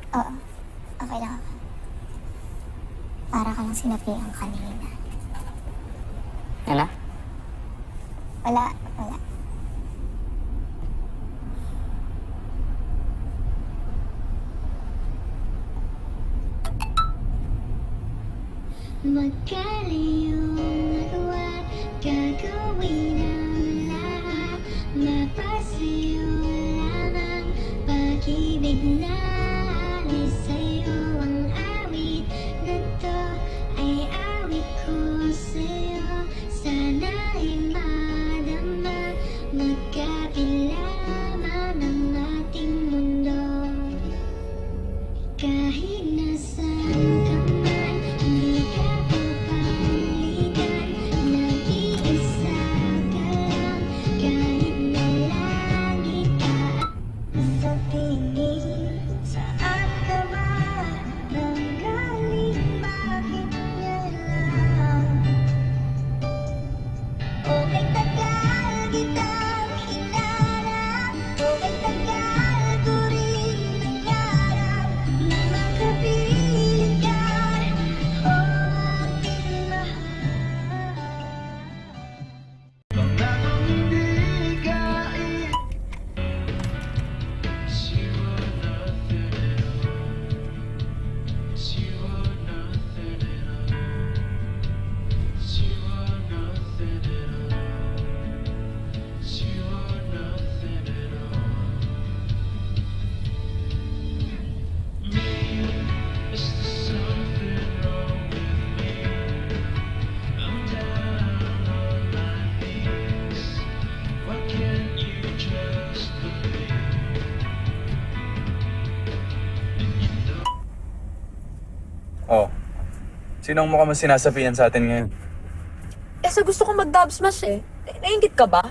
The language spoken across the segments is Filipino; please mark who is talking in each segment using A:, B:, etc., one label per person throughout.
A: Oo, okay lang ako. Para kang sinabihan kanina.
B: Ano?
A: Wala.
C: Magkaliyong nagawa't gagawin ang lahat. Mapasayo lamang pag-ibig na alis sa'yo. Ang awit na to ay awit ko sa'yo. Sana'y madama magkabila man ang ating mundo. Kahit nasaan ka man, hindi ka papalitan. Nag-iisa ka lang, kahit na lagi ka sa tingin. Saan ka ba nanggaling? Bakit ngayon? Okay, tagal kitang hinanap. Okay, tagal ko rin nangarap na makapiling ka o aking mahal.
D: Pangakong hindi ka
E: Oh, sinong mukha mo sinasabihan sa atin ngayon?
F: Eh, sa gusto ko mag-dub smash eh. Nainggit ka ba?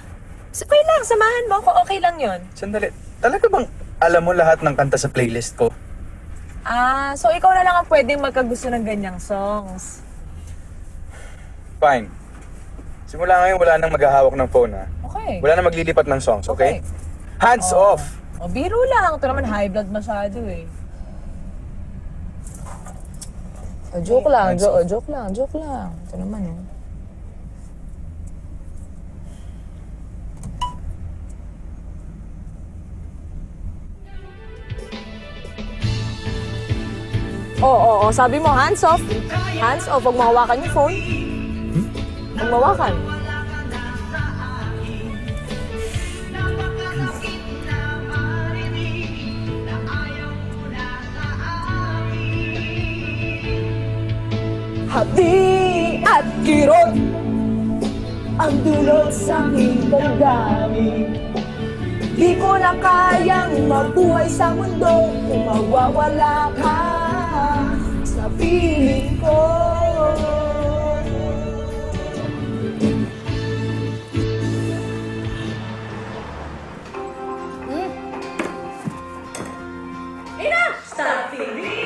F: Okay lang, samahan mo ako. Okay lang yon.
E: Sandali, talaga bang alam mo lahat ng kanta sa playlist ko?
F: Ah, so ikaw na lang ang pwedeng magkagusto ng ganyang songs.
E: Fine. Simula ngayon, wala nang maghahawak ng phone, ha?
F: Okay.
E: Wala nang maglilipat ng songs, okay? Hands
F: Oh.
E: off!
F: O, biro lang. Ito naman high blood masyado eh. Joke lang,
E: Hands off.
F: joke lang. Ito naman oh. Oo, sabi mo, hands off. Hands off, huwag mahawakan yung phone. Huwag mahawakan. Hati at kirot ang dulot sa aking damdamin. Di ko na kayang mabuhay sa mundo kung mawawala ka sa piling ko. Ina! Stop feeling!